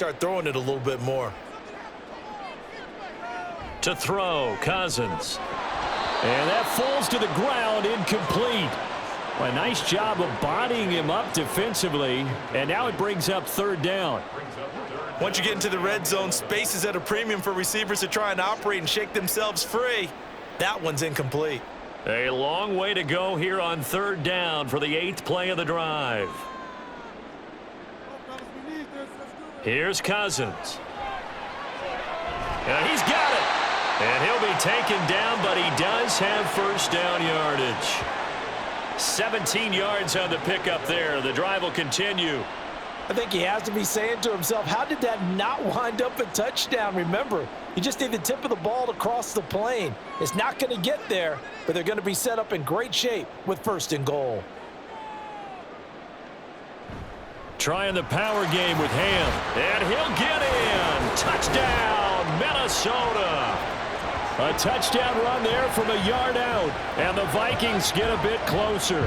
Start throwing it a little bit more. To throw, Cousins. And that falls to the ground, incomplete. Well, a nice job of bodying him up defensively, and now it brings up third down. Once you get into the red zone, space is at a premium for receivers to try and operate and shake themselves free. That one's incomplete. A long way to go here on third down for the 8th play of the drive. Here's Cousins. And he's got it. And he'll be taken down, but he does have first down yardage. 17 yards on the pickup there. The drive will continue. I think he has to be saying to himself, how did that not wind up a touchdown? Remember, you just need the tip of the ball to cross the plane. It's not going to get there, but they're going to be set up in great shape with first and goal. Trying the power game with Ham. And he'll get in. Touchdown, Minnesota. A touchdown run there from a yard out. And the Vikings get a bit closer.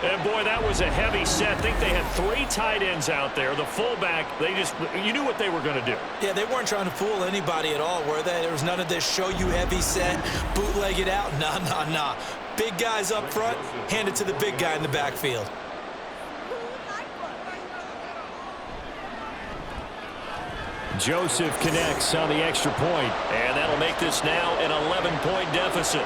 And, boy, that was a heavy set. I think they had 3 tight ends out there. The fullback, you knew what they were going to do. Yeah, they weren't trying to fool anybody at all, were they? There was none of this show you heavy set, bootleg it out. Nah. Big guys up front, hand it to the big guy in the backfield. Joseph connects on the extra point, and that'll make this now an 11-point deficit.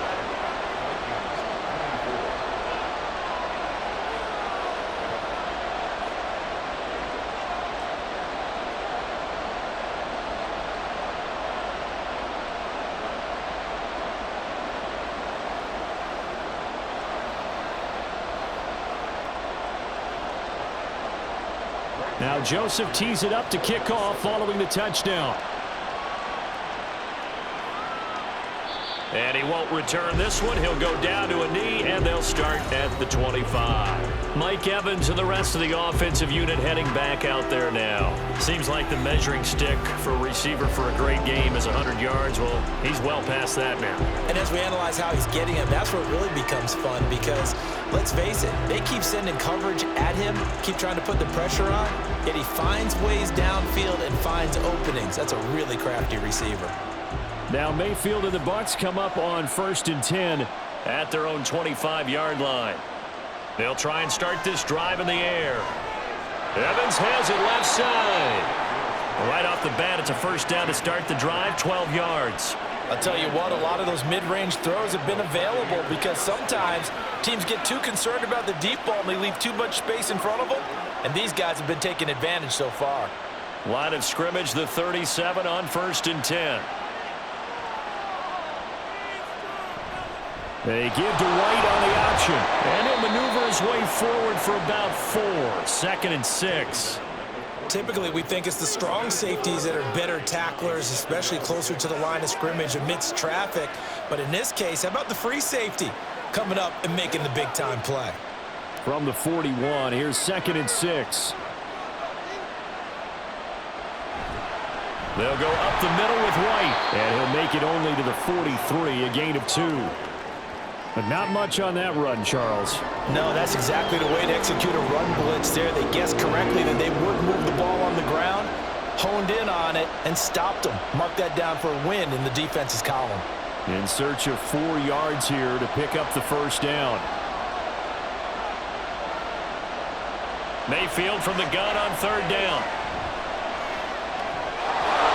Now Joseph tees it up to kick off following the touchdown. And he won't return this one. He'll go down to a knee, and they'll start at the 25. Mike Evans and the rest of the offensive unit heading back out there now. Seems like the measuring stick for a receiver for a great game is 100 yards. Well, he's well past that now. And as we analyze how he's getting it, that's what really becomes fun because, let's face it, they keep sending coverage at him, keep trying to put the pressure on, yet he finds ways downfield and finds openings. That's a really crafty receiver. Now Mayfield and the Bucs come up on 1st and 10 at their own 25-yard line. They'll try and start this drive in the air. Evans has it left side. Right off the bat, it's a first down to start the drive, 12 yards. I'll tell you what, a lot of those mid-range throws have been available because sometimes teams get too concerned about the deep ball and they leave too much space in front of them, and these guys have been taking advantage so far. Line of scrimmage, the 37 on 1st and 10. They give to White on the option, and he'll maneuver his way forward for about 4. 2nd and 6. Typically, we think it's the strong safeties that are better tacklers, especially closer to the line of scrimmage amidst traffic. But in this case, how about the free safety coming up and making the big-time play? From the 41, here's 2nd and 6. They'll go up the middle with White, and he'll make it only to the 43, a gain of 2. But not much on that run, Charles. No, that's exactly the way to execute a run blitz there. They guessed correctly that they would move the ball on the ground, honed in on it, and stopped them. Mark that down for a win in the defense's column. In search of 4 yards here to pick up the first down. Mayfield from the gun on 3rd down.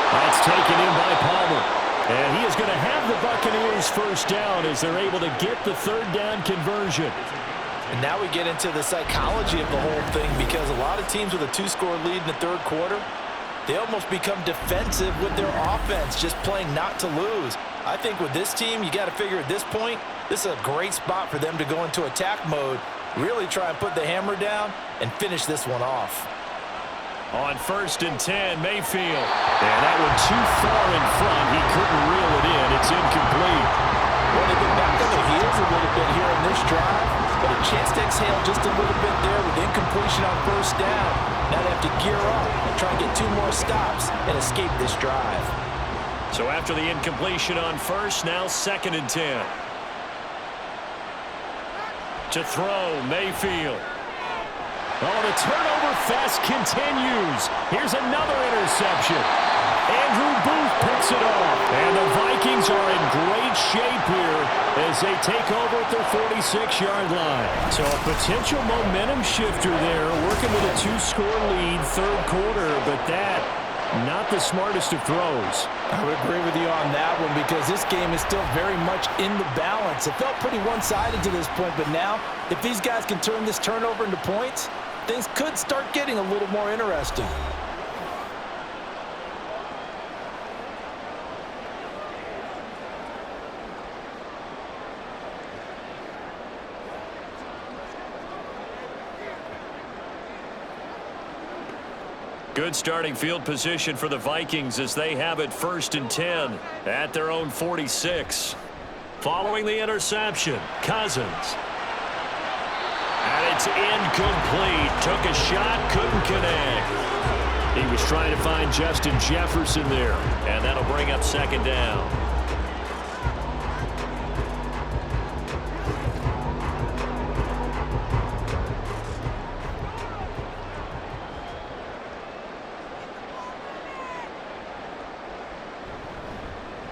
That's taken in by Palmer. And he is going to have the Buccaneers first down as they're able to get the 3rd down conversion. And now we get into the psychology of the whole thing because a lot of teams with a 2-score lead in the 3rd quarter, they almost become defensive with their offense, just playing not to lose. I think with this team, you got to figure at this point, this is a great spot for them to go into attack mode, really try and put the hammer down and finish this one off. On 1st and 10, Mayfield. And that one too far in front. He couldn't reel it in. It's incomplete. Well, they've been back on their heels a little bit here in this drive, but a chance to exhale just a little bit there with incompletion on 1st down. Now they have to gear up and try and get 2 more stops and escape this drive. So after the incompletion on 1st, now 2nd and 10. To throw, Mayfield. Oh, the turnover fest continues. Here's another interception. Andrew Booth picks it off. And the Vikings are in great shape here as they take over at their 46-yard line. So a potential momentum shifter there, working with a 2-score lead, third quarter, but that not the smartest of throws. I would agree with you on that one because this game is still very much in the balance. It felt pretty one-sided to this point, but now if these guys can turn this turnover into points, things could start getting a little more interesting. Good starting field position for the Vikings as they have it 1st and 10 at their own 46. Following the interception, Cousins. And it's incomplete. Took a shot, couldn't connect. He was trying to find Justin Jefferson there, and that'll bring up 2nd down.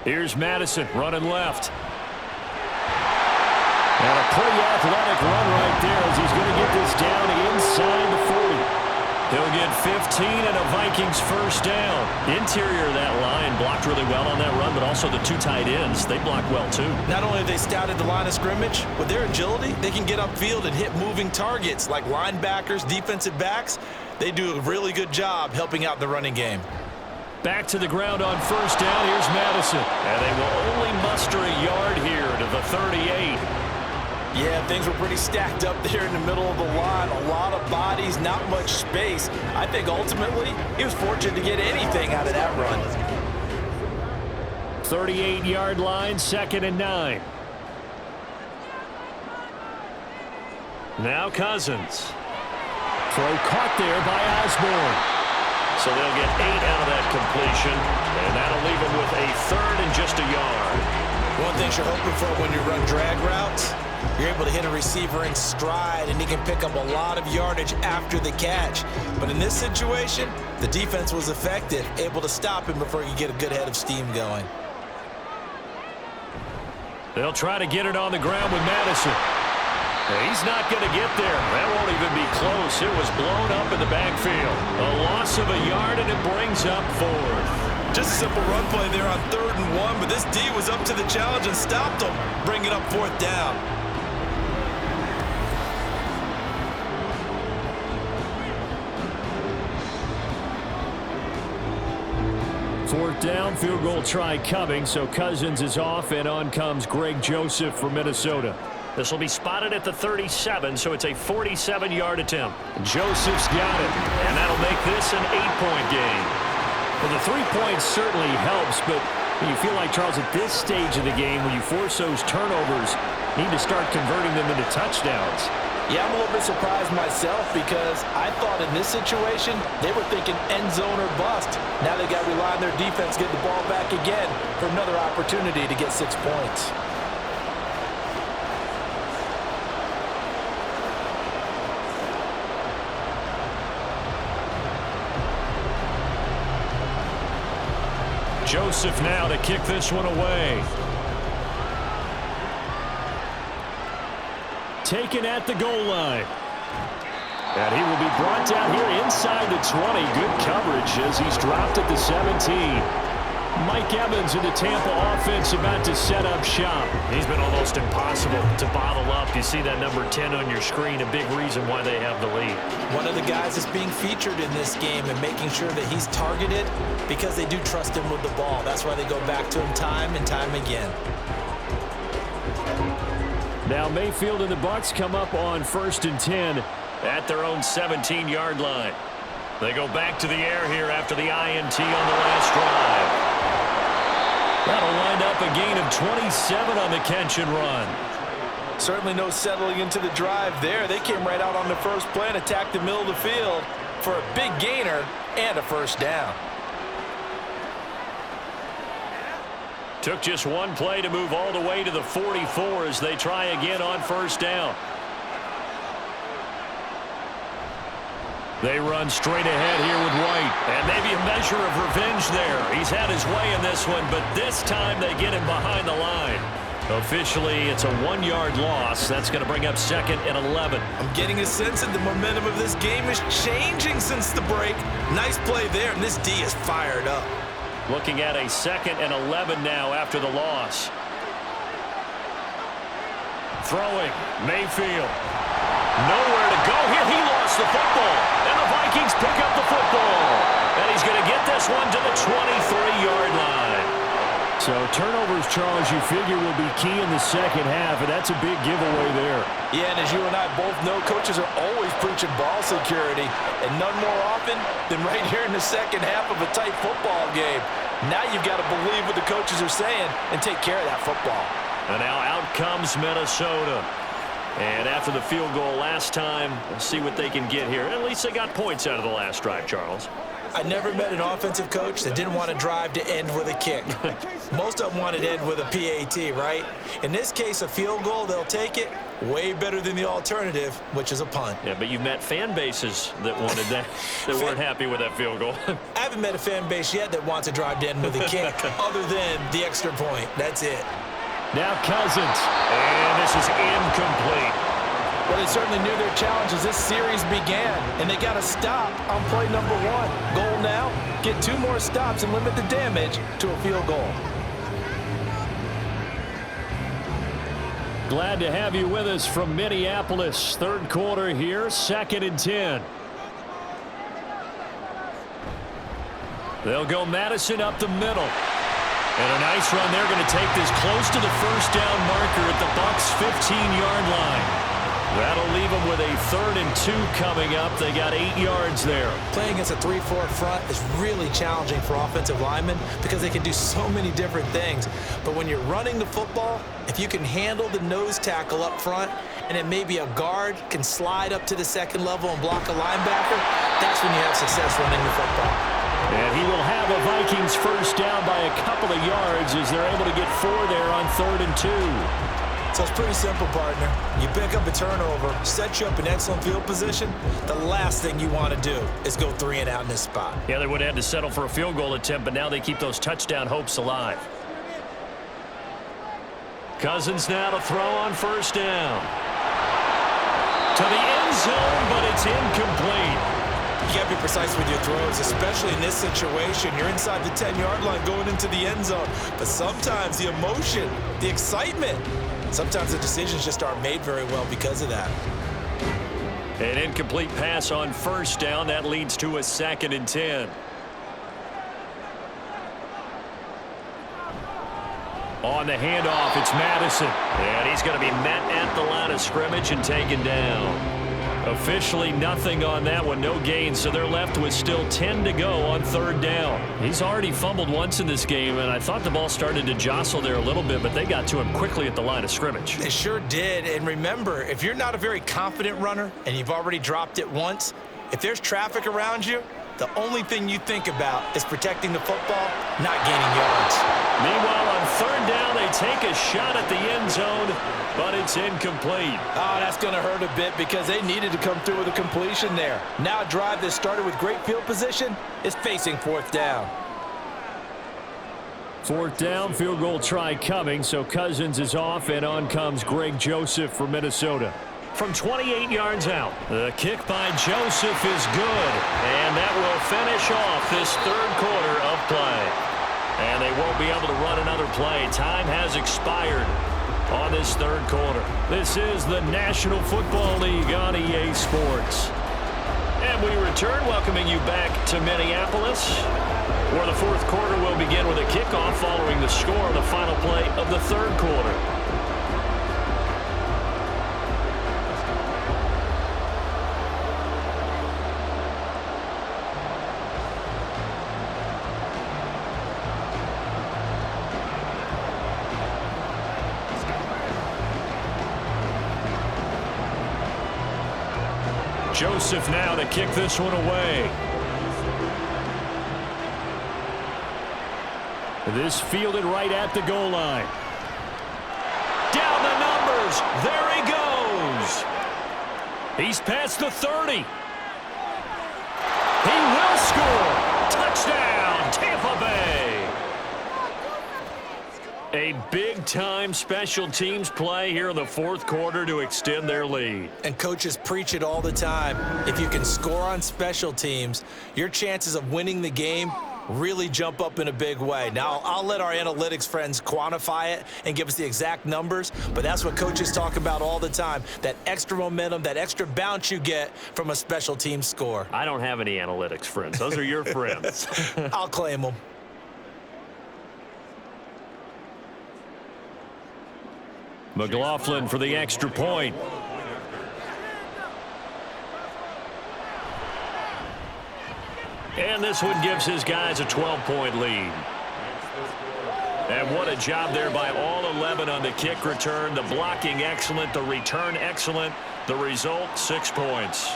Here's Madison running left. And a pretty athletic run right there as he's going to get this down inside the 40. He'll get 15 and a Vikings 1st down. Interior of that line blocked really well on that run, but also the 2 tight ends, they blocked well too. Not only have they scouted the line of scrimmage, with their agility, they can get upfield and hit moving targets like linebackers, defensive backs. They do a really good job helping out the running game. Back to the ground on 1st down. Here's Madison. And they will only muster a yard here to the 38. Yeah, things were pretty stacked up there in the middle of the line. A lot of bodies, not much space. I think ultimately he was fortunate to get anything out of that run. 38-yard line, 2nd and 9. Now Cousins. Throw caught there by Osborne. So they'll get 8 out of that completion, and that'll leave them with a 3rd and just a yard. One thing you're hoping for when you run drag routes, you're able to hit a receiver in stride, and he can pick up a lot of yardage after the catch. But in this situation, the defense was effective, able to stop him before he could get a good head of steam going. They'll try to get it on the ground with Madison. He's not going to get there. That won't even be close. It was blown up in the backfield. A loss of a yard, and it brings up 4th. Just a simple run play there on 3rd and 1, but this D was up to the challenge and stopped him, bringing up 4th down. Fourth down, field goal try coming, so Cousins is off, and on comes Greg Joseph from Minnesota. This will be spotted at the 37, so it's a 47-yard attempt. Joseph's got it, and that'll make this an 8-point game. Well, the 3 points certainly helps, but you feel like, Charles, at this stage of the game, when you force those turnovers, you need to start converting them into touchdowns. Yeah, I'm a little bit surprised myself because I thought in this situation they were thinking end zone or bust. Now they got to rely on their defense, get the ball back again for another opportunity to get 6 points. Joseph now to kick this one away. Taken at the goal line. And he will be brought down here inside the 20. Good coverage as he's dropped at the 17. Mike Evans in the Tampa offense about to set up shop. He's been almost impossible to bottle up. You see that number 10 on your screen, a big reason why they have the lead. One of the guys that's being featured in this game and making sure that he's targeted because they do trust him with the ball. That's why they go back to him time and time again. Now Mayfield and the Bucs come up on 1st and 10 at their own 17-yard line. They go back to the air here after the INT on the last drive. That'll wind up a gain of 27 on the catch and run. Certainly no settling into the drive there. They came right out on the first play and attacked the middle of the field for a big gainer and a 1st down. Took just one play to move all the way to the 44 as they try again on 1st down. They run straight ahead here with White. And maybe a measure of revenge there. He's had his way in this one, but this time they get him behind the line. Officially, it's a 1-yard loss. That's going to bring up 2nd and 11. I'm getting a sense that the momentum of this game is changing since the break. Nice play there, and this D is fired up. Looking at a 2nd and 11 now after the loss. Throwing, Mayfield. Nowhere to go here. He lost the football. And the Vikings pick up the football. And he's going to get this one to the 23-yard line. So turnovers, Charles, you figure will be key in the second half, and that's a big giveaway there. Yeah, and as you and I both know, coaches are always preaching ball security, and none more often than right here in the second half of a tight football game. Now you've got to believe what the coaches are saying and take care of that football. And now out comes Minnesota. And after the field goal last time, we'll see what they can get here. At least they got points out of the last drive, Charles. I never met an offensive coach that didn't want to drive to end with a kick. Most of them wanted to end with a PAT, right? In this case, a field goal, they'll take it. Way better than the alternative, which is a punt. Yeah, but you've met fan bases that wanted that, that weren't happy with that field goal. I haven't met a fan base yet that wants to drive to end with a kick other than the extra point. That's it. Now Cousins, and this is incomplete. Well, they certainly knew their challenge as this series began, and they got to stop on play number 1. Goal now, get 2 more stops and limit the damage to a field goal. Glad to have you with us from Minneapolis. Third quarter here, 2nd and 10. They'll go Madison up the middle. And a nice run. They're going to take this close to the first down marker at the Bucs' 15-yard line. That'll leave them with a 3rd and 2 coming up. They got 8 yards there. Playing against a 3-4 front is really challenging for offensive linemen because they can do so many different things. But when you're running the football, if you can handle the nose tackle up front and then maybe a guard can slide up to the second level and block a linebacker, that's when you have success running the football. And he will have a Vikings first down by a couple of yards as they're able to get 4 there on 3rd and 2. So it's pretty simple, partner. You pick up a turnover, set you up in excellent field position. The last thing you want to do is go 3 and out in this spot. Yeah, they would have had to settle for a field goal attempt, but now they keep those touchdown hopes alive. Cousins now to throw on first down. To the end zone, but it's incomplete. You got to be precise with your throws, especially in this situation. You're inside the 10-yard line going into the end zone. But sometimes the emotion, the excitement, sometimes the decisions just aren't made very well because of that. An incomplete pass on first down. That leads to a 2nd and 10. On the handoff, it's Madison. And he's going to be met at the line of scrimmage and taken down. Officially nothing on that one, no gain, so they're left with still 10 to go on 3rd down. He's already fumbled once in this game, and I thought the ball started to jostle there a little bit, but they got to him quickly at the line of scrimmage. They sure did, and remember, if you're not a very confident runner and you've already dropped it once, if there's traffic around you, the only thing you think about is protecting the football, not gaining yards. Meanwhile, on 3rd down, they take a shot at the end zone, but it's incomplete. Oh, that's going to hurt a bit because they needed to come through with a completion there. Now a drive that started with great field position is facing 4th down. 4th down, field goal try coming, so Cousins is off, and on comes Greg Joseph for Minnesota. From 28 yards out, the kick by Joseph is good, and that will finish off this 3rd quarter of play. And they won't be able to run another play. Time has expired on this 3rd quarter. This is the National Football League on EA Sports. And we return, welcoming you back to Minneapolis, where the 4th quarter will begin with a kickoff following the score of the final play of the 3rd quarter. Joseph now to kick this one away. This fielded right at the goal line. Down the numbers. There he goes. He's past the 30. He will score. Touchdown, Tampa Bay. A big-time special teams play here in the fourth quarter to extend their lead. And coaches preach it all the time. If you can score on special teams, your chances of winning the game really jump up in a big way. Now, I'll let our analytics friends quantify it and give us the exact numbers, but that's what coaches talk about all the time, that extra momentum, that extra bounce you get from a special team score. I don't have any analytics friends. Those are your friends. I'll claim them. McLaughlin for the extra point. And this one gives his guys a 12-point lead. And what a job there by all 11 on the kick return. The blocking excellent, the return excellent. The result, 6 points.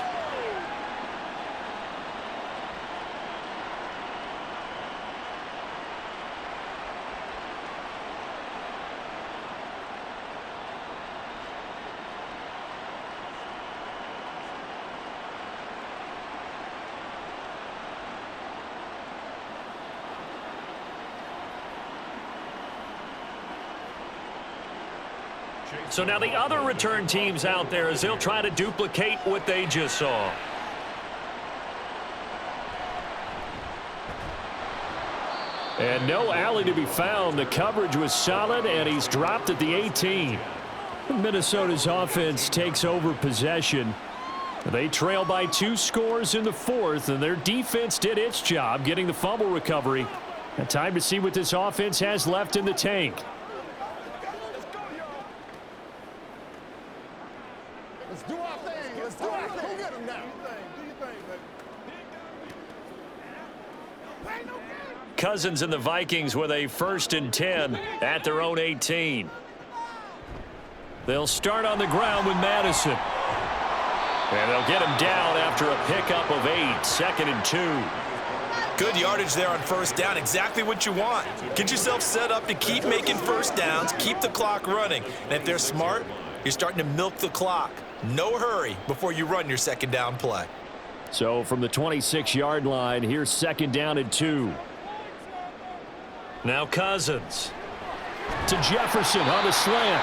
So now the other return teams out there as they'll try to duplicate what they just saw. And no alley to be found. The coverage was solid, and he's dropped at the 18. Minnesota's offense takes over possession. They trail by 2 scores in the fourth, and their defense did its job getting the fumble recovery. And time to see what this offense has left in the tank. Let's do our thing. Let's do our thing. Go get him now. Do your thing, baby. Cousins and the Vikings with a 1st and 10 at their own 18. They'll start on the ground with Madison. And they'll get him down after a pickup of 8, 2nd and 2. Good yardage there on first down. Exactly what you want. Get yourself set up to keep making first downs, keep the clock running. And if they're smart, you're starting to milk the clock. No hurry before you run your second down play. So from the 26-yard line, here's 2nd down and 2. Now Cousins to Jefferson on the slant.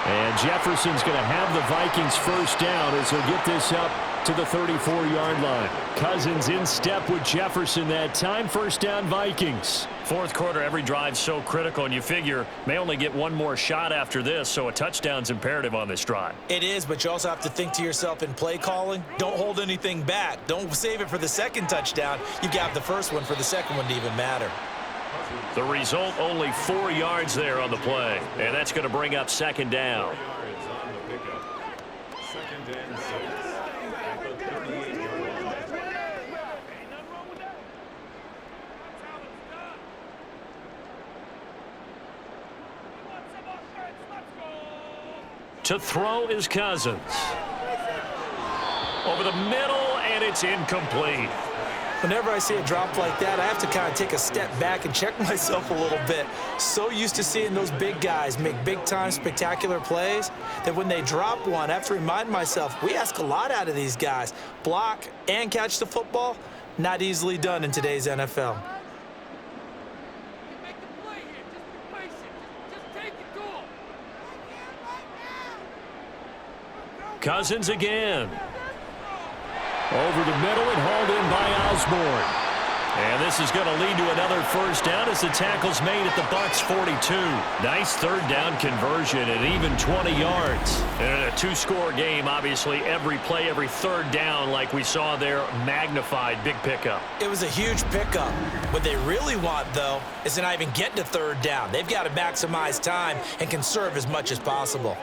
And Jefferson's going to have the Vikings first down as he'll get this up to the 34-yard line. Cousins in step with Jefferson that time. First down, Vikings. Fourth quarter, every drive so critical, and you figure may only get one more shot after this, so a touchdown's imperative on this drive. It is, but you also have to think to yourself in play calling, don't hold anything back. Don't save it for the second touchdown. You've got the first one for the second one to even matter. The result, only 4 yards there on the play, and that's going to bring up 2nd down. To throw is Cousins. Over the middle, and it's incomplete. Whenever I see a drop like that, I have to kind of take a step back and check myself a little bit. So used to seeing those big guys make big-time spectacular plays that when they drop one, I have to remind myself, we ask a lot out of these guys. Block and catch the football, not easily done in today's NFL. Cousins again. Over the middle and hauled in by Osborne. And this is going to lead to another first down as the tackle's made at the Bucs 42. Nice third down conversion and even 20 yards. And in a 2-score game, obviously every play, every third down like we saw there, magnified, big pickup. It was a huge pickup. What they really want, though, is to not even get to third down. They've got to maximize time and conserve as much as possible.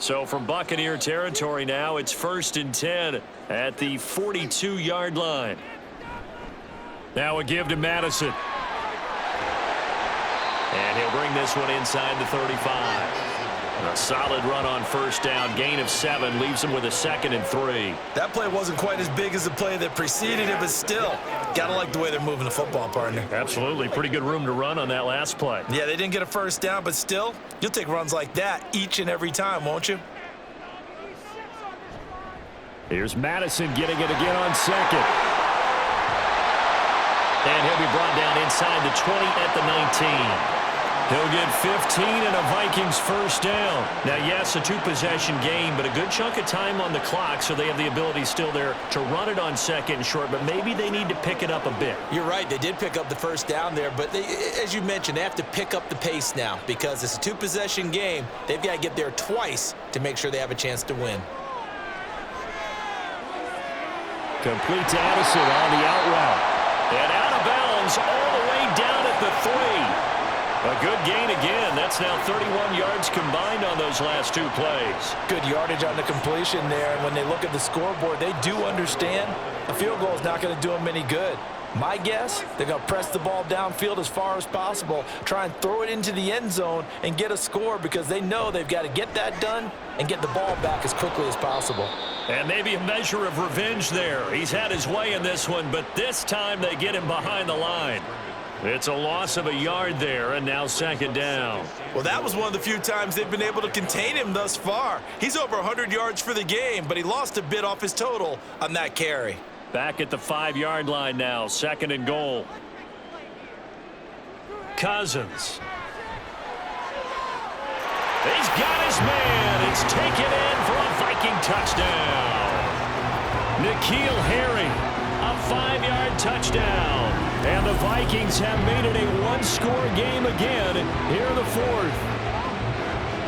So from Buccaneer territory now, it's 1st and 10 at the 42-yard line. Now a give to Madison. And he'll bring this one inside the 35. A solid run on first down. Gain of 7 leaves him with a 2nd and 3. That play wasn't quite as big as the play that preceded it, but still, gotta like the way they're moving the football, partner. Absolutely. Pretty good room to run on that last play. Yeah, they didn't get a first down, but still, you'll take runs like that each and every time, won't you? Here's Madison getting it again on 2nd. And he'll be brought down inside the 20 at the 19. He'll get 15 and a Vikings first down. Now, yes, a two-possession game, but a good chunk of time on the clock, so they have the ability still there to run it on second and short, but maybe they need to pick it up a bit. You're right. They did pick up the first down there, but as you mentioned, they have to pick up the pace now because it's a two-possession game. They've got to get there twice to make sure they have a chance to win. Complete to Addison on the out route. And out of bounds all the way down at the 3. A good gain again. That's now 31 yards combined on those last two plays. Good yardage on the completion there. And when they look at the scoreboard, they do understand a field goal is not going to do them any good. My guess, they're going to press the ball downfield as far as possible, try and throw it into the end zone and get a score because they know they've got to get that done and get the ball back as quickly as possible. And maybe a measure of revenge there. He's had his way in this one, but this time they get him behind the line. It's a loss of a yard there, and now second down. Well, that was one of the few times they've been able to contain him thus far. He's over 100 yards for the game, but he lost a bit off his total on that carry. Back at the 5-yard line now, second and goal. Cousins. He's got his man. It's taken in for a Viking touchdown. N'Keal Harry, a 5-yard touchdown. And the Vikings have made it a one-score game again here in the fourth.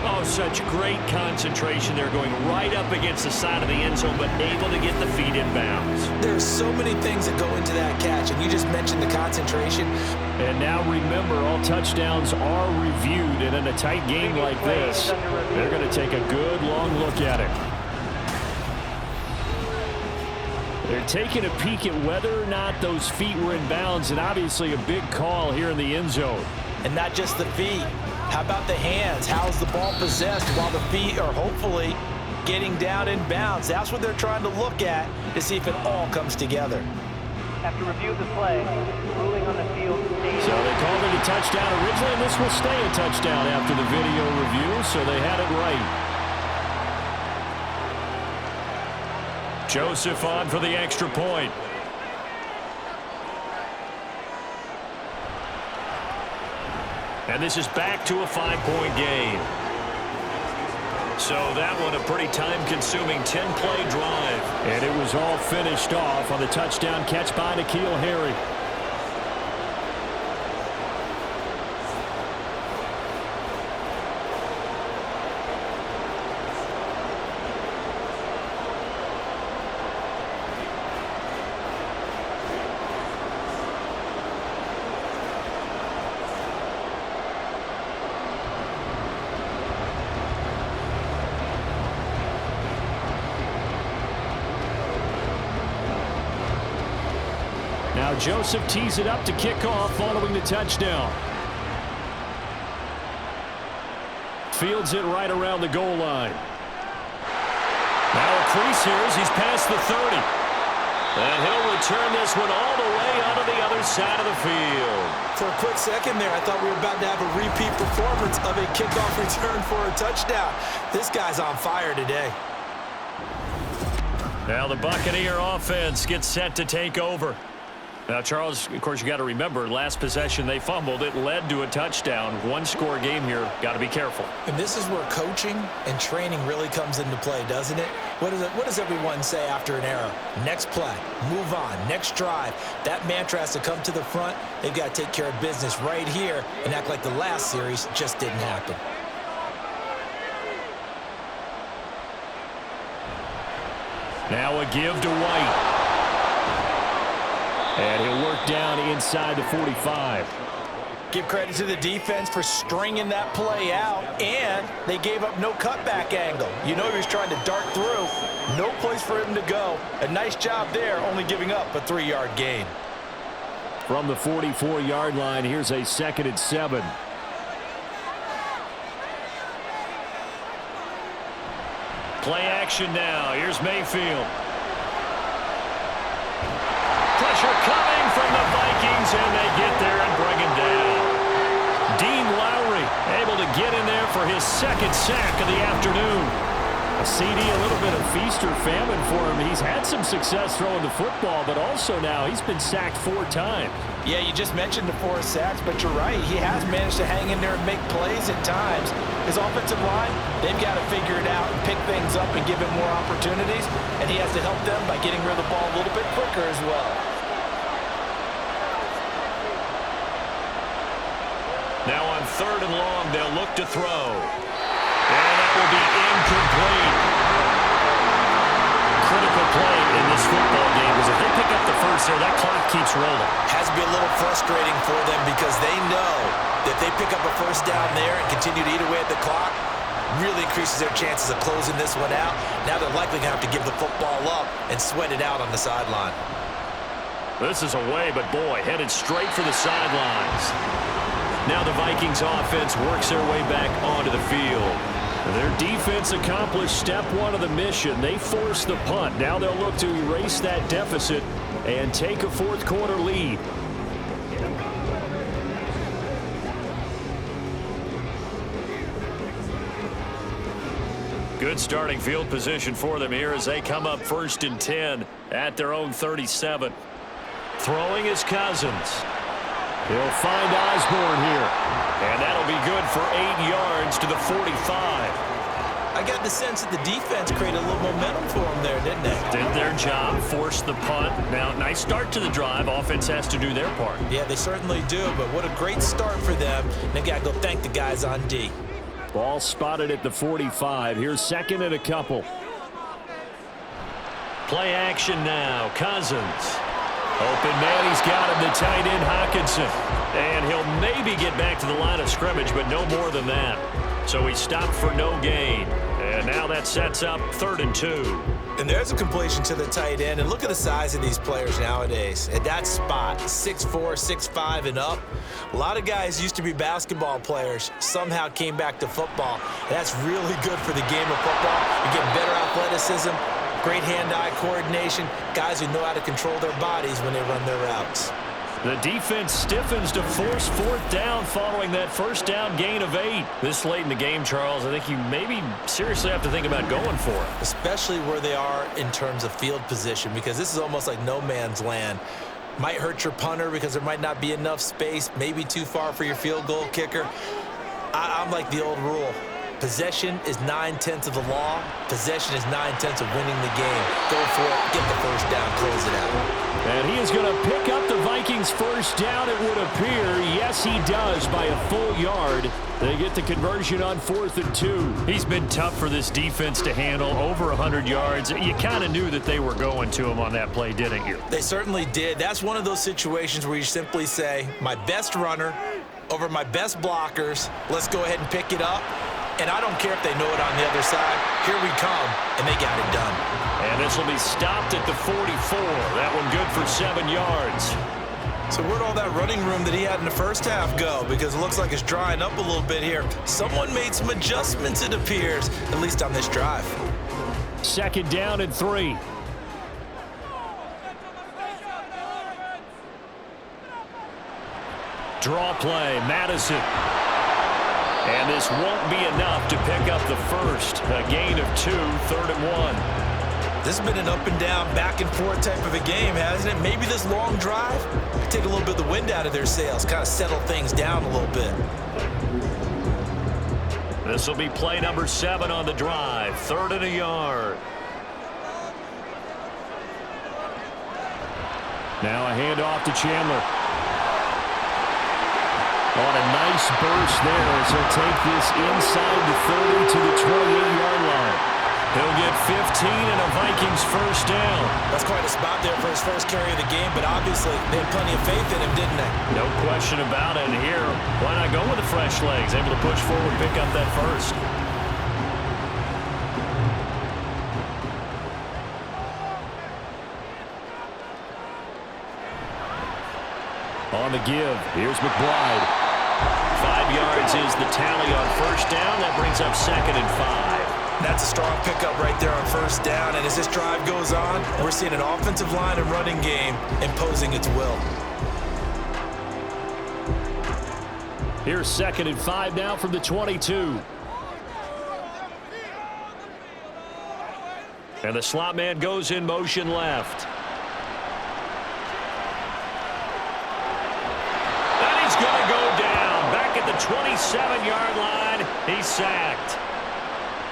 Oh, such great concentration. They're going right up against the side of the end zone, but able to get the feet in bounds. There's so many things that go into that catch, and you just mentioned the concentration. And now remember, all touchdowns are reviewed, and in a tight game like this, they're going to take a good long look at it. They're taking a peek at whether or not those feet were in bounds, and obviously a big call here in the end zone. And not just the feet. How about the hands? How's the ball possessed while the feet are hopefully getting down in bounds? That's what they're trying to look at to see if it all comes together. After review of the play, ruling on the field. So they called it a touchdown originally, and this will stay a touchdown after the video review, so they had it right. Joseph on for the extra point. And this is back to a 5-point game. So that one a pretty time-consuming 10-play drive. And it was all finished off on the touchdown catch by N'Keal Harry. Now Joseph tees it up to kick off following the touchdown. Fields it right around the goal line. Now a crease here as he's past the 30. And he'll return this one all the way onto the other side of the field. For a quick second there, I thought we were about to have a repeat performance of a kickoff return for a touchdown. This guy's on fire today. Now the Buccaneer offense gets set to take over. Now, Charles, of course, you got to remember, last possession they fumbled. It led to a touchdown. One-score game here. Got to be careful. And this is where coaching and training really comes into play, doesn't it? What does everyone say after an error? Next play, move on, next drive. That mantra has to come to the front. They've got to take care of business right here and act like the last series just didn't happen. Now a give to White. And he'll work down inside the 45. Give credit to the defense for stringing that play out, and they gave up no cutback angle. You know he was trying to dart through. No place for him to go. A nice job there, only giving up a 3-yard gain. From the 44-yard line, here's a 2nd and 7. Play action now. Here's Mayfield. Pressure coming from the Vikings, and they get there and bring him down. Dean Lowry able to get in there for his 2nd sack of the afternoon. CD, a little bit of feast or famine for him. He's had some success throwing the football, but also now he's been sacked 4 times. Yeah, you just mentioned the 4 sacks, but you're right. He has managed to hang in there and make plays at times. His offensive line, they've got to figure it out and pick things up and give him more opportunities, and he has to help them by getting rid of the ball a little bit quicker as well. Now on 3rd and long, they'll look to throw. And that will be incomplete. Critical play in this football game, because if they pick up the first there, that clock keeps rolling. Has to be a little frustrating for them because they know that they pick up a first down there and continue to eat away at the clock, really increases their chances of closing this one out. Now they're likely going to have to give the football up and sweat it out on the sideline. This is away, but boy, headed straight for the sidelines. Now the Vikings offense works their way back onto the field. Their defense accomplished step 1 of the mission. They forced the punt. Now they'll look to erase that deficit and take a 4th quarter lead. Good starting field position for them here as they come up 1st and 10 at their own 37. Throwing is Cousins. He'll find Osborne here. And that'll be good for 8 yards to the 45. I got the sense that the defense created a little momentum for them there, didn't they? Did their job, forced the punt. Now, nice start to the drive. Offense has to do their part. Yeah, they certainly do, but what a great start for them. They got to go thank the guys on D. Ball spotted at the 45. Here's 2nd and a couple. Play action now. Cousins. Open man, he's got him, the tight end Hawkinson. And he'll maybe get back to the line of scrimmage, but no more than that. So he stopped for no gain. And now that sets up 3rd and 2. And there's a completion to the tight end. And look at the size of these players nowadays. At that spot, 6'4", 6'5", and up. A lot of guys used to be basketball players, somehow came back to football. And that's really good for the game of football. You're getting better athleticism, great hand-eye coordination, guys who know how to control their bodies when they run their routes. The defense stiffens to force 4th down following that first down gain of 8. This late in the game, Charles, I think you maybe seriously have to think about going for it. Especially where they are in terms of field position, because this is almost like no man's land. Might hurt your punter because there might not be enough space, maybe too far for your field goal kicker. I'm like the old rule. Possession is 9/10 of the law. Possession is 9/10 of winning the game. Go for it. Get the first down. Close it out. And he is going to pick up the Vikings first down, it would appear. Yes, he does by a full yard. They get the conversion on 4th and 2. He's been tough for this defense to handle, over 100 yards. You kind of knew that they were going to him on that play, didn't you? They certainly did. That's one of those situations where you simply say, my best runner over my best blockers. Let's go ahead and pick it up. And I don't care if they know it on the other side. Here we come, and they got it done. And this will be stopped at the 44. That one good for 7 yards. So where'd all that running room that he had in the first half go? Because it looks like it's drying up a little bit here. Someone made some adjustments, it appears, at least on this drive. 2nd down and 3. Draw play, Madison. And this won't be enough to pick up the first. A gain of 2, 3rd and 1. This has been an up and down, back and forth type of a game, hasn't it? Maybe this long drive take a little bit of the wind out of their sails, kind of settle things down a little bit. This will be play number 7 on the drive. 3rd and a yard. Now a handoff to Chandler. On a nice burst there as he'll take this inside the 30 to the 28-yard line. He'll get 15 and a Vikings first down. That's quite a spot there for his first carry of the game, but obviously they had plenty of faith in him, didn't they? No question about it. And here, why not go with the fresh legs? Able to push forward and pick up that first. On the give, here's McBride. 5 yards is the tally on first down. That brings up 2nd and 5. That's a strong pickup right there on first down. And as this drive goes on, we're seeing an offensive line and running game imposing its will. Here's 2nd and 5 now from the 22. And the slot man goes in motion left. And he's going to go down. Back at the 27-yard line. He's sacked.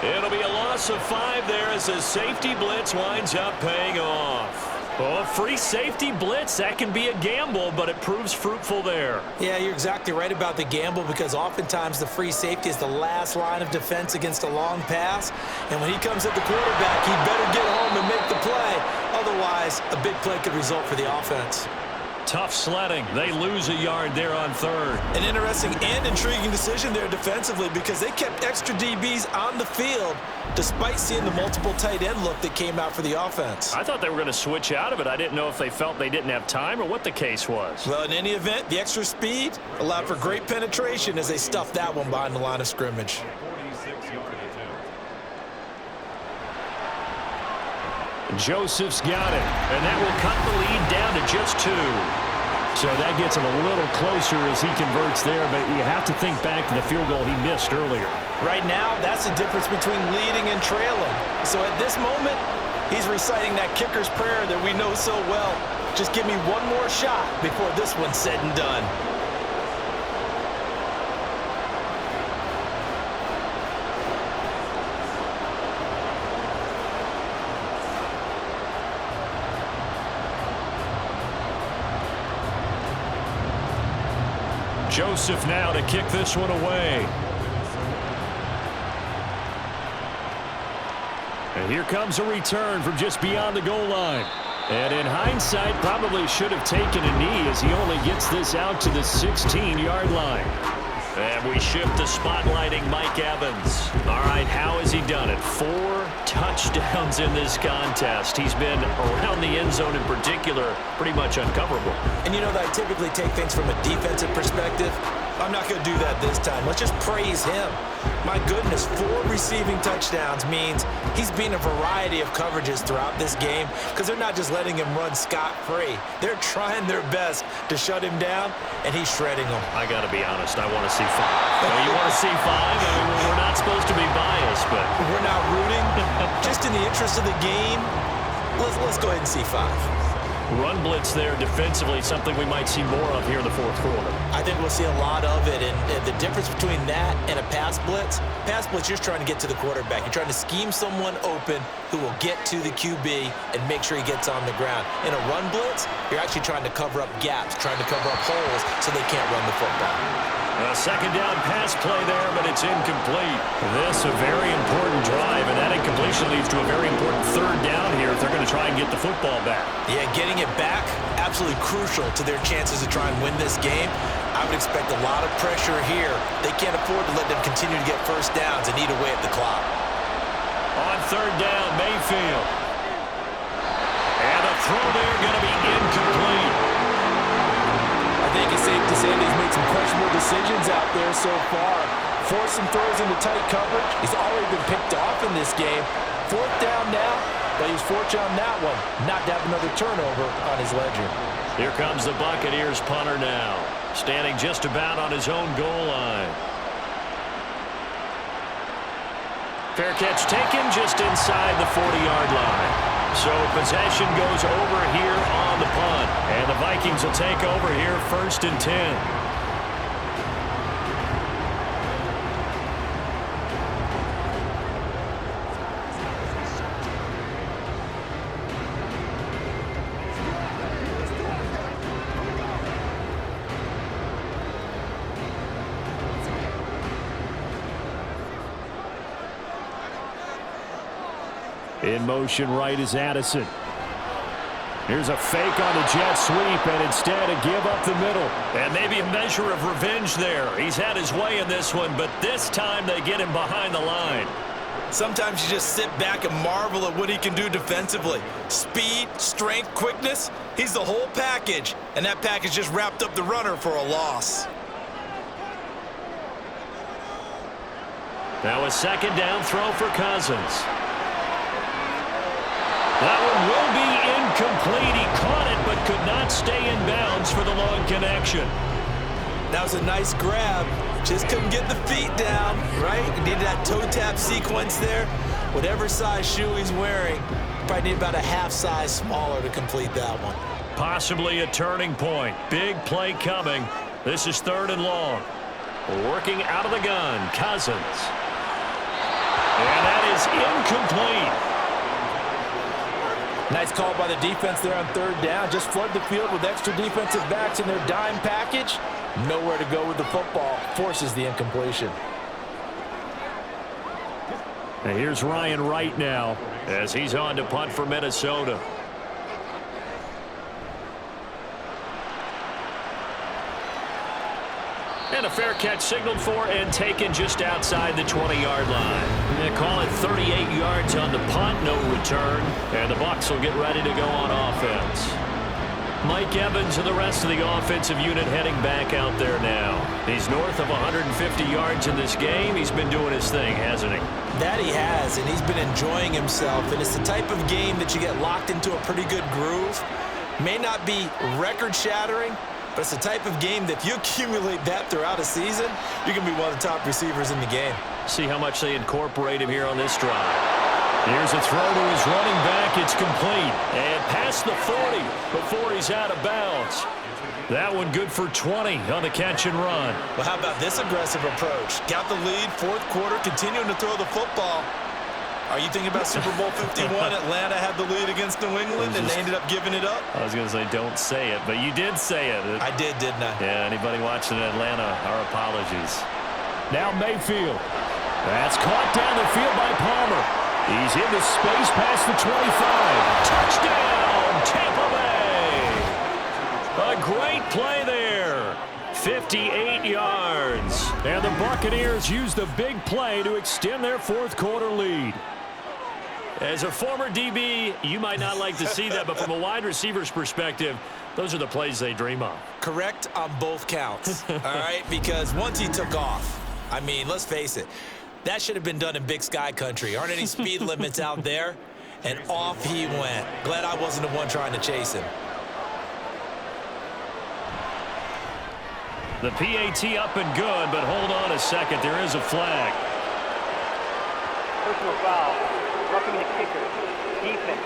It'll be a loss of 5 there as the safety blitz winds up paying off. Oh, free safety blitz, that can be a gamble, but it proves fruitful there. Yeah, you're exactly right about the gamble because oftentimes the free safety is the last line of defense against a long pass. And when he comes at the quarterback, he better get home and make the play. Otherwise, a big play could result for the offense. Tough sledding. They lose a yard there on third. An interesting and intriguing decision there defensively because they kept extra DBs on the field despite seeing the multiple tight end look that came out for the offense. I thought they were going to switch out of it. I didn't know if they felt they didn't have time or what the case was. Well, in any event, the extra speed allowed for great penetration as they stuffed that one behind the line of scrimmage. Joseph's got it, and that will cut the lead down to just 2. So that gets him a little closer as he converts there, but you have to think back to the field goal he missed earlier. Right now, that's the difference between leading and trailing. So at this moment, he's reciting that kicker's prayer that we know so well. Just give me one more shot before this one's said and done. Joseph now to kick this one away. And here comes a return from just beyond the goal line. And in hindsight, probably should have taken a knee as he only gets this out to the 16-yard line. And we shift to spotlighting Mike Evans. All right, how has he done it? 4 touchdowns in this contest. He's been around the end zone in particular, pretty much uncoverable. And you know that I typically take things from a defensive perspective. I'm not going to do that this time. Let's just praise him. My goodness, 4 receiving touchdowns means he's beaten a variety of coverages throughout this game because they're not just letting him run scot-free. They're trying their best to shut him down, and he's shredding them. I got to be honest, I want to see 5. You want to see 5? I mean, we're not supposed to be biased, but we're not rooting. Just in the interest of the game, let's go ahead and see 5. Run blitz there defensively, something we might see more of here in the fourth quarter. I think we'll see a lot of it, and the difference between that and a pass blitz, you're just trying to get to the quarterback. You're trying to scheme someone open who will get to the QB and make sure he gets on the ground. In a run blitz, you're actually trying to cover up gaps, trying to cover up holes so they can't run the football. A second down pass play there, but it's incomplete. This a very important drive, and that incompletion leads to a very important third down here if they're going to try and get the football back. Yeah, getting it back, absolutely crucial to their chances to try and win this game. I would expect a lot of pressure here. They can't afford to let them continue to get first downs and eat away at the clock. On third down, Mayfield. And a throw there going to be incomplete. I think it's safe to say that he's made some questionable decisions out there so far. Forced some throws into tight coverage. He's already been picked off in this game. 4th down now, but he's fortunate on that one, not to have another turnover on his ledger. Here comes the Buccaneers punter now, standing just about on his own goal line. Fair catch taken just inside the 40-yard line. So possession goes over here on the punt. And the Vikings will take over here 1st and 10. In motion right is Addison. Here's a fake on the jet sweep, and instead a give up the middle. And maybe a measure of revenge there. He's had his way in this one, but this time they get him behind the line. Sometimes you just sit back and marvel at what he can do defensively. Speed, strength, quickness, he's the whole package. And that package just wrapped up the runner for a loss. Now a second down throw for Cousins. That one will be incomplete. He caught it but could not stay in bounds for the long connection. That was a nice grab. Just couldn't get the feet down, right? He needed that toe tap sequence there. Whatever size shoe he's wearing, probably need about a half size smaller to complete that one. Possibly a turning point. Big play coming. This is 3rd and long. Working out of the gun, Cousins. And that is incomplete. Nice call by the defense there on 3rd down. Just flood the field with extra defensive backs in their dime package. Nowhere to go with the football. Forces the incompletion. And here's Ryan Wright now as he's on to punt for Minnesota. And a fair catch signaled for and taken just outside the 20-yard line. They call it 38 yards on the punt, no return. And the Bucs will get ready to go on offense. Mike Evans and the rest of the offensive unit heading back out there now. He's north of 150 yards in this game. He's been doing his thing, hasn't he? That he has, and he's been enjoying himself. And it's the type of game that you get locked into a pretty good groove. May not be record-shattering, but it's the type of game that if you accumulate that throughout a season, you can be one of the top receivers in the game. See how much they incorporate him here on this drive. Here's a throw to his running back. It's complete. And past the 40 before he's out of bounds. That one good for 20 on the catch and run. Well, how about this aggressive approach? Got the lead, 4th quarter, continuing to throw the football. Are you thinking about Super Bowl 51? Atlanta had the lead against New England, and they ended up giving it up? I was going to say don't say it, but you did say it. I did, didn't I? Yeah, anybody watching Atlanta, our apologies. Now Mayfield. That's caught down the field by Palmer. He's into space past the 25. Touchdown, Tampa Bay. A great play there. 58 yards. And the Buccaneers use the big play to extend their 4th quarter lead. As a former DB, you might not like to see that, but from a wide receiver's perspective, those are the plays they dream of. Correct on both counts, all right? Because once he took off, I mean, let's face it, that should have been done in Big Sky country. Aren't any speed limits out there? And off he went. Glad I wasn't the one trying to chase him. The PAT up and good, but hold on a second. There is a flag. Personal foul. Roughing the kicker. Defense.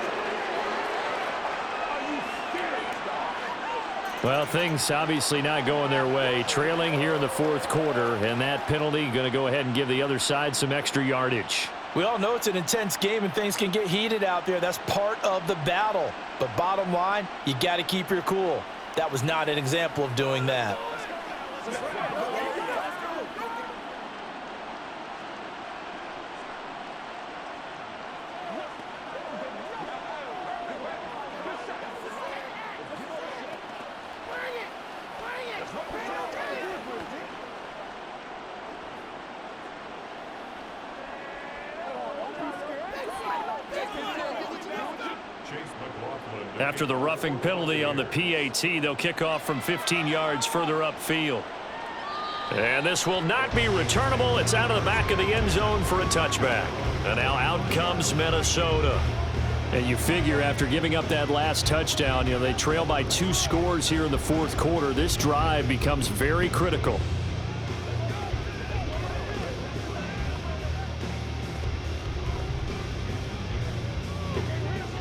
Well, things obviously not going their way. Trailing here in the 4th quarter, and that penalty going to go ahead and give the other side some extra yardage. We all know it's an intense game and things can get heated out there. That's part of the battle. But bottom line, you got to keep your cool. That was not an example of doing that. After the roughing penalty on the PAT, they'll kick off from 15 yards further upfield. And this will not be returnable. It's out of the back of the end zone for a touchback. And now out comes Minnesota. And you figure after giving up that last touchdown, you know, they trail by 2 scores here in the 4th quarter. This drive becomes very critical.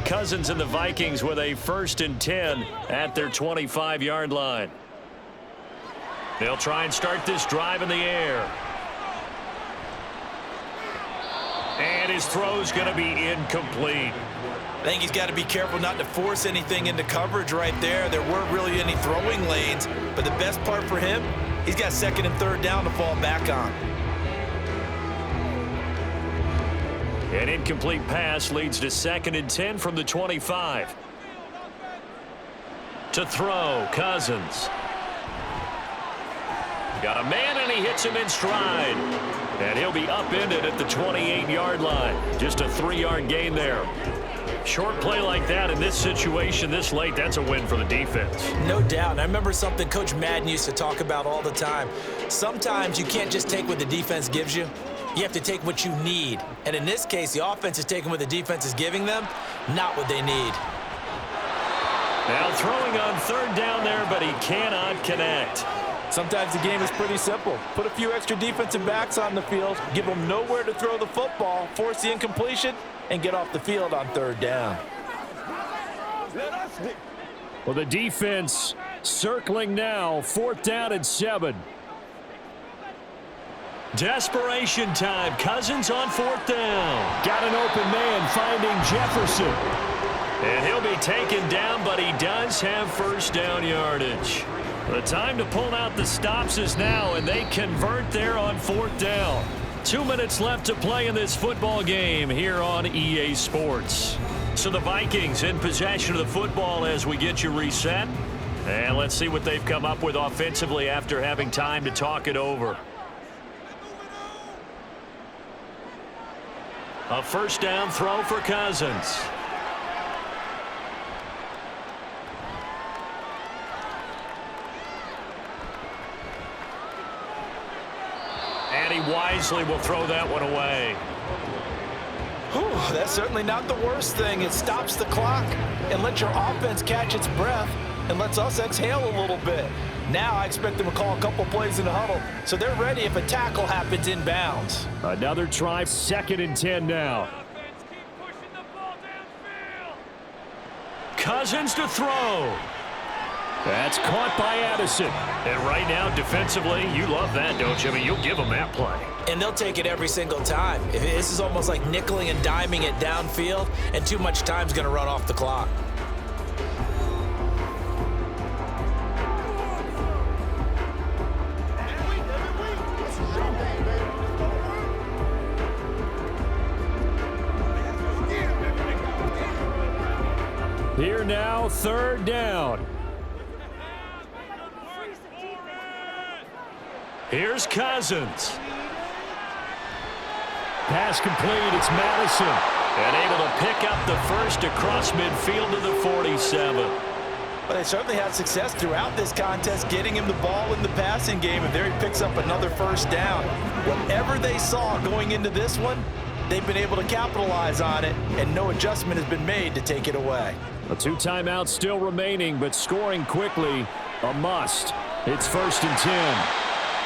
Cousins and the Vikings with a 1st and 10 at their 25-yard line. They'll try and start this drive in the air. And his throw's going to be incomplete. I think he's got to be careful not to force anything into coverage right there. There weren't really any throwing lanes, but the best part for him, he's got 2nd and 3rd down to fall back on. An incomplete pass leads to 2nd and 10 from the 25. To throw, Cousins. Got a man, and he hits him in stride. And he'll be upended at the 28-yard line. Just a 3-yard gain there. Short play like that in this situation this late, that's a win for the defense. No doubt. I remember something Coach Madden used to talk about all the time. Sometimes you can't just take what the defense gives you. You have to take what you need. And in this case, the offense is taking what the defense is giving them, not what they need. Now throwing on 3rd down there, but he cannot connect. Sometimes the game is pretty simple. Put a few extra defensive backs on the field, give them nowhere to throw the football, force the incompletion, and get off the field on third down. Well, the defense circling now, 4th down and 7. Desperation time. Cousins on 4th down. Got an open man finding Jefferson. And he'll be taken down, but he does have first down yardage. The time to pull out the stops is now, and they convert there on 4th down. 2 minutes left to play in this football game here on EA Sports. So the Vikings in possession of the football as we get you reset. And let's see what they've come up with offensively after having time to talk it over. A first down throw for Cousins. And he wisely will throw that one away. Whew, that's certainly not the worst thing. It stops the clock and lets your offense catch its breath and lets us exhale a little bit. Now I expect them to call a couple plays in the huddle, so they're ready if a tackle happens inbounds. Another try, 2nd and 10 now. Cousins to throw. That's caught by Addison. And right now, defensively, you love that, don't you? I mean, you'll give them that play. And they'll take it every single time. This is almost like nickeling and diming it downfield, and too much time's going to run off the clock. Here now, 3rd down. Here's Cousins. Pass complete. It's Madison. And able to pick up the first across midfield to the 47. But they certainly had success throughout this contest getting him the ball in the passing game, and there he picks up another first down. Whatever they saw going into this one, they've been able to capitalize on it, and no adjustment has been made to take it away. 2 timeouts still remaining, but scoring quickly, a must. It's 1st and 10.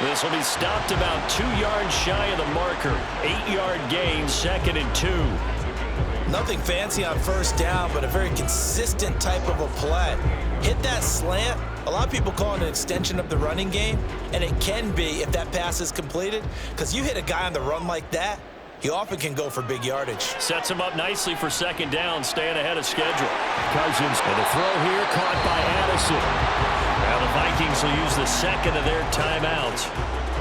This will be stopped about 2 yards shy of the marker. 8-yard gain, 2nd and 2. Nothing fancy on first down, but a very consistent type of a play. Hit that slant. A lot of people call it an extension of the running game, and it can be if that pass is completed, because you hit a guy on the run like that, he often can go for big yardage. Sets him up nicely for 2nd down, staying ahead of schedule. Cousins, and the throw here caught by Addison. Now the Vikings will use the 2nd of their timeouts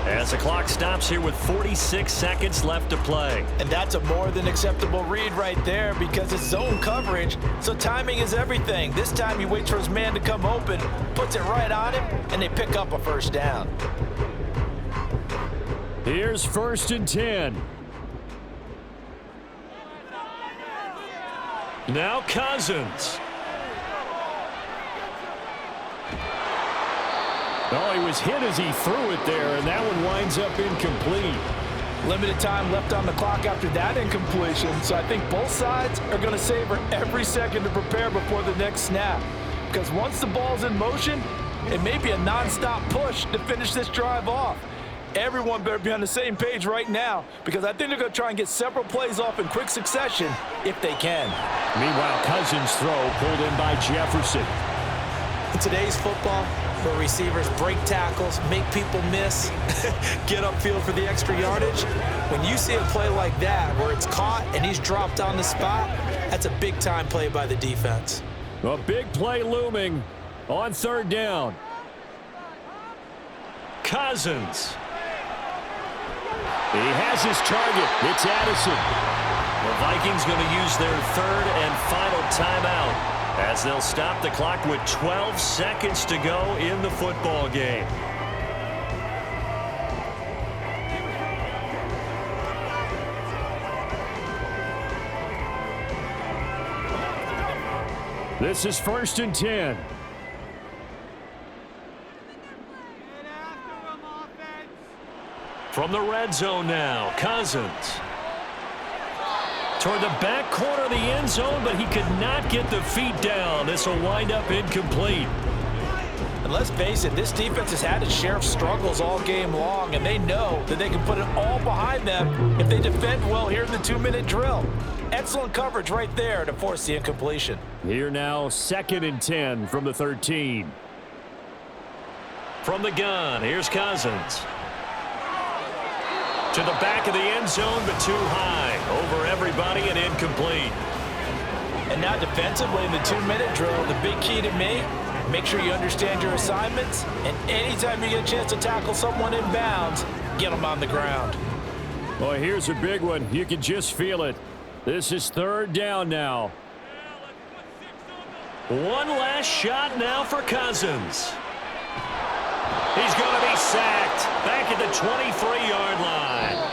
as the clock stops here with 46 seconds left to play. And that's a more than acceptable read right there because it's zone coverage, so timing is everything. This time he waits for his man to come open, puts it right on him, and they pick up a first down. Here's 1st and 10. Now Cousins. Oh, he was hit as he threw it there, and that one winds up incomplete. Limited time left on the clock after that incompletion, so I think both sides are going to savor every second to prepare before the next snap. Because once the ball's in motion, it may be a nonstop push to finish this drive off. Everyone better be on the same page right now because I think they're going to try and get several plays off in quick succession if they can. Meanwhile, Cousins' throw pulled in by Jefferson. In today's football, where receivers break tackles, make people miss, get upfield for the extra yardage, when you see a play like that where it's caught and he's dropped on the spot, that's a big-time play by the defense. A big play looming on 3rd down. Cousins. He has his target. It's Addison. The Vikings going to use their 3rd and final timeout as they'll stop the clock with 12 seconds to go in the football game. This is 1st and 10. From the red zone now, Cousins. Toward the back corner of the end zone, but he could not get the feet down. This will wind up incomplete. And let's face it, this defense has had its share of struggles all game long, and they know that they can put it all behind them if they defend well here in the 2-minute drill. Excellent coverage right there to force the incompletion. Here now, 2nd and 10 from the 13. From the gun, here's Cousins. To the back of the end zone, but too high. Over everybody and incomplete. And now defensively in the 2-minute drill, the big key to me, make sure you understand your assignments, and anytime you get a chance to tackle someone in bounds, get them on the ground. Boy, here's a big one. You can just feel it. This is 3rd down now. One last shot now for Cousins. He's going to be sacked back at the 23-yard line.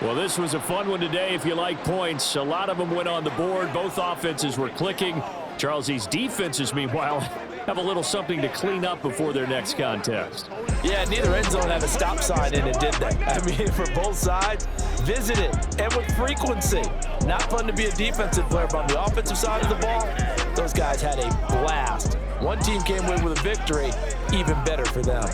Well, this was a fun one today if you like points. A lot of them went on the board. Both offenses were clicking. Charles, these defenses, meanwhile, have a little something to clean up before their next contest. Yeah, neither end zone had a stop sign in it, did they? I mean, for both sides, visit it, and with frequency. Not fun to be a defensive player, but on the offensive side of the ball, those guys had a blast. One team came away with a victory, even better for them.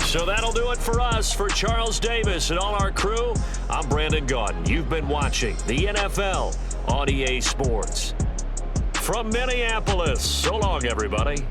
So that'll do it for us. For Charles Davis and all our crew, I'm Brandon Gaudin. You've been watching the NFL on EA Sports. From Minneapolis, so long, everybody.